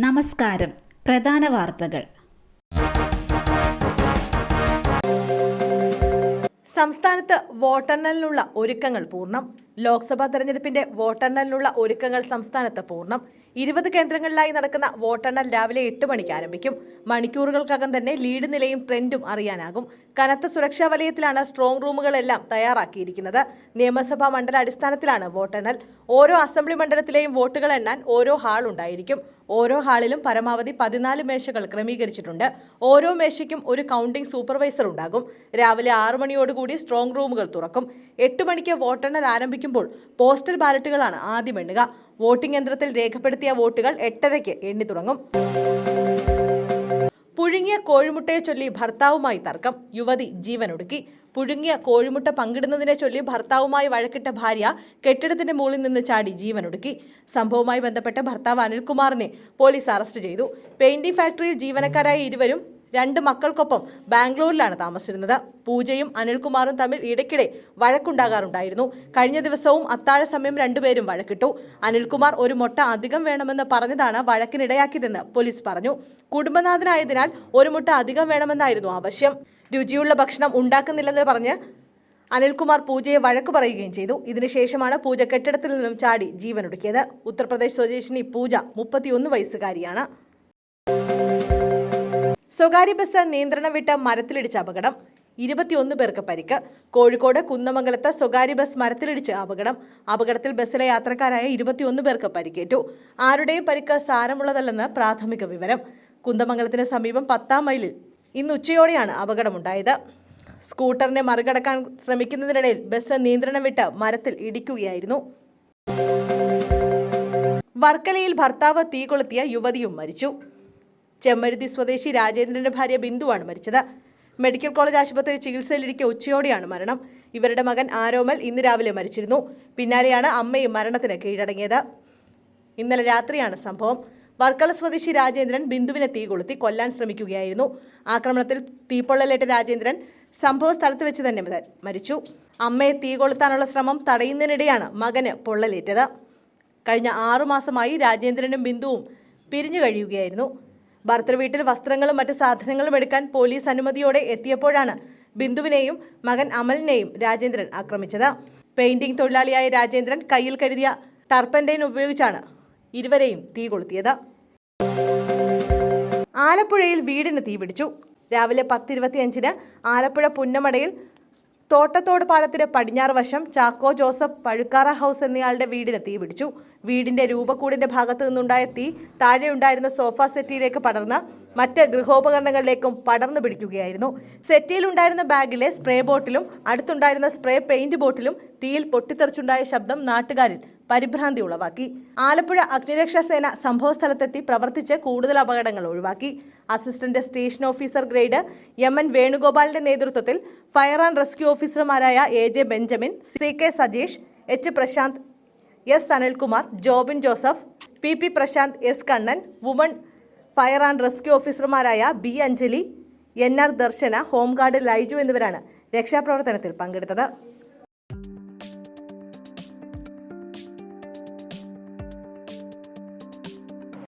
നമസ്കാരം. പ്രധാന വാർത്തകൾ. സംസ്ഥാനത്ത് വോട്ടെണ്ണലിനുള്ള ഒരുക്കങ്ങൾ പൂർണ്ണം. ലോക്സഭാ തെരഞ്ഞെടുപ്പിന്റെ വോട്ടെണ്ണലിനുള്ള ഒരുക്കങ്ങൾ സംസ്ഥാനത്ത് പൂർണ്ണം. 20 കേന്ദ്രങ്ങളിലായി നടക്കുന്ന വോട്ടെണ്ണൽ രാവിലെ 8 മണിക്ക് ആരംഭിക്കും. മണിക്കൂറുകൾക്കകം തന്നെ ലീഡ് നിലയും ട്രെൻഡും അറിയാനാകും. കനത്ത സുരക്ഷാ വലയത്തിലാണ് സ്ട്രോങ് റൂമുകളെല്ലാം തയ്യാറാക്കിയിരിക്കുന്നത്. നിയമസഭാ മണ്ഡല അടിസ്ഥാനത്തിലാണ് വോട്ടെണ്ണൽ. ഓരോ അസംബ്ലി മണ്ഡലത്തിലെയും വോട്ടുകൾ എണ്ണാൻ ഓരോ ഹാൾ ഉണ്ടായിരിക്കും. ഓരോ ഹാളിലും പരമാവധി 14 മേശകൾ ക്രമീകരിച്ചിട്ടുണ്ട്. ഓരോ മേശയ്ക്കും ഒരു കൗണ്ടിംഗ് സൂപ്പർവൈസർ ഉണ്ടാകും. രാവിലെ 6 മണിയോടുകൂടി സ്ട്രോങ് റൂമുകൾ തുറക്കും. 8 മണിക്ക് വോട്ടെണ്ണൽ ആരംഭിക്കുമ്പോൾ പോസ്റ്റൽ ബാലറ്റുകളാണ് ആദ്യം എണ്ണുക. വോട്ടിംഗ് യന്ത്രത്തിൽ രേഖപ്പെടുത്തിയ വോട്ടുകൾ 8:30-ക്ക് എണ്ണി തുടങ്ങും. പുഴുങ്ങിയ കോഴിമുട്ടയെ ചൊല്ലി ഭർത്താവുമായി തർക്കം. യുവതി ജീവനൊടുക്കി. പുഴുങ്ങിയ കോഴിമുട്ട പങ്കിടുന്നതിനെ ചൊല്ലി ഭർത്താവുമായി വഴക്കിട്ട ഭാര്യ കെട്ടിടത്തിന്റെ മുകളിൽ നിന്ന് ചാടി ജീവനൊടുക്കി. സംഭവവുമായി ബന്ധപ്പെട്ട് ഭർത്താവ് അനിൽകുമാറിനെ പോലീസ് അറസ്റ്റ് ചെയ്തു. പെയിന്റിംഗ് ഫാക്ടറിയിൽ ജീവനക്കാരായ ഇരുവരും 2 മക്കൾക്കൊപ്പം ബാംഗ്ലൂരിലാണ് താമസിച്ചിരുന്നത്. പൂജയും അനിൽകുമാറും തമ്മിൽ ഇടയ്ക്കിടെ വഴക്കുണ്ടാകാറുണ്ടായിരുന്നു. കഴിഞ്ഞ ദിവസവും അത്താഴ സമയം രണ്ടുപേരും വഴക്കിട്ടു. അനിൽകുമാർ ഒരു മുട്ട അധികം വേണമെന്ന് പറഞ്ഞതാണ് വഴക്കിനിടയാക്കിയതെന്ന് പോലീസ് പറഞ്ഞു. കുടുംബനാഥനായതിനാൽ ഒരു മുട്ട അധികം വേണമെന്നായിരുന്നു ആവശ്യം. രുചിയുള്ള ഭക്ഷണം ഉണ്ടാക്കുന്നില്ലെന്ന് പറഞ്ഞ് അനിൽകുമാർ പൂജയെ വഴക്കു പറയുകയും ചെയ്തു. ഇതിനുശേഷമാണ് പൂജ കെട്ടിടത്തിൽ നിന്നും ചാടി ജീവനൊടുക്കിയത്. ഉത്തർപ്രദേശ് സ്വദേശിനി പൂജ 31 വയസ്സുകാരിയാണ്. സ്വകാര്യ ബസ് നിയന്ത്രണം വിട്ട് മരത്തിലിടിച്ച അപകടം. 21 പേർക്ക് പരിക്ക്. കോഴിക്കോട് കുന്നമംഗലത്ത് സ്വകാര്യ ബസ് മരത്തിലിടിച്ച് അപകടം. അപകടത്തിൽ ബസ്സിലെ യാത്രക്കാരായ 21 പേർക്ക് പരിക്കേറ്റു. ആരുടെയും പരിക്ക് സാരമുള്ളതല്ലെന്ന് പ്രാഥമിക വിവരം. കുന്നമംഗലത്തിന് സമീപം 10-ാം മൈലിൽ ഇന്ന് ഉച്ചയോടെയാണ് അപകടമുണ്ടായത്. സ്കൂട്ടറിനെ മറികടക്കാൻ ശ്രമിക്കുന്നതിനിടയിൽ ബസ് നിയന്ത്രണം വിട്ട് മരത്തിൽ ഇടിക്കുകയായിരുന്നു. വർക്കലയിൽ ഭർത്താവ് തീ കൊളുത്തിയ യുവതിയും മരിച്ചു. ചെമ്മരുതി സ്വദേശി രാജേന്ദ്രന്റെ ഭാര്യ ബിന്ദുവാണ് മരിച്ചത്. മെഡിക്കൽ കോളേജ് ആശുപത്രിയിൽ ചികിത്സയിലിരിക്കെ ഉച്ചയോടെയാണ് മരണം. ഇവരുടെ മകൻ ആരോമൽ ഇന്ന് രാവിലെ മരിച്ചിരുന്നു. പിന്നാലെയാണ് അമ്മയും മരണത്തിന് കീഴടങ്ങിയത്. ഇന്നലെ രാത്രിയാണ് സംഭവം. വർക്കല സ്വദേശി രാജേന്ദ്രൻ ബിന്ദുവിനെ തീ കൊളുത്തി കൊല്ലാൻ ശ്രമിക്കുകയായിരുന്നു. ആക്രമണത്തിൽ തീപ്പൊള്ളലേറ്റ രാജേന്ദ്രൻ സംഭവ സ്ഥലത്ത് വെച്ച് തന്നെ മരിച്ചു. അമ്മയെ തീ കൊളുത്താനുള്ള ശ്രമം തടയുന്നതിനിടെയാണ് മകന് പൊള്ളലേറ്റത്. കഴിഞ്ഞ 6 മാസമായി രാജേന്ദ്രനും ബിന്ദുവും പിരിഞ്ഞു കഴിയുകയായിരുന്നു. ഭർത്തൃവീട്ടിൽ വസ്ത്രങ്ങളും മറ്റ് സാധനങ്ങളും എടുക്കാൻ പോലീസ് അനുമതിയോടെ എത്തിയപ്പോഴാണ് ബിന്ദുവിനെയും മകൻ അമലിനെയും രാജേന്ദ്രൻ ആക്രമിച്ചത്. പെയിന്റിംഗ് തൊഴിലാളിയായ രാജേന്ദ്രൻ കയ്യിൽ കരുതിയ ടർപ്പന്റൈൻ ഉപയോഗിച്ചാണ് ഇരുവരെയും തീ കൊളുത്തിയത്. ആലപ്പുഴയിൽ വീടിന് തീപിടിച്ചു. രാവിലെ 10:25-ന് ആലപ്പുഴ പുന്നമടയിൽ തോട്ടത്തോട് പാലത്തിന് പടിഞ്ഞാറ് വശം ചാക്കോ ജോസഫ് പഴുക്കാറ ഹൗസ് എന്നയാളുടെ വീടിന് തീപിടിച്ചു. വീടിന്റെ രൂപക്കൂടിന്റെ ഭാഗത്തു നിന്നുണ്ടായ തീ താഴെയുണ്ടായിരുന്ന സോഫ സെറ്റിയിലേക്ക് പടർന്ന് മറ്റ് ഗൃഹോപകരണങ്ങളിലേക്കും പടർന്നു പിടിക്കുകയായിരുന്നു. സെറ്റിയിലുണ്ടായിരുന്ന ബാഗിലെ സ്പ്രേ ബോട്ടിലും അടുത്തുണ്ടായിരുന്ന സ്പ്രേ പെയിന്റ് ബോട്ടിലും തീയിൽ പൊട്ടിത്തെറിച്ചുണ്ടായ ശബ്ദം നാട്ടുകാരിൽ പരിഭ്രാന്തി ഉളവാക്കി. ആലപ്പുഴ അഗ്നിരക്ഷാ സേന സംഭവസ്ഥലത്തെത്തി പ്രവർത്തിച്ച് കൂടുതൽ അപകടങ്ങൾ ഒഴിവാക്കി. Assistant station officer grade M N. വേണുഗോപാലിന്റെ നേതൃത്വത്തിൽ ഫയർ ആൻഡ് റെസ്ക്യൂ ഓഫീസർമാരായ A J. Benjamin, C K. Sajeesh, H. Prasanth, S. Anilkumar, Jobin Joseph, P. Prasanth, S. Kannan, woman fire and rescue ഓഫീസർമാരായ B. Anjali, N R. Darshana, home guard Laiju എന്നിവരാണ് രക്ഷാപ്രവർത്തനത്തിൽ പങ്കെടുത്തത്.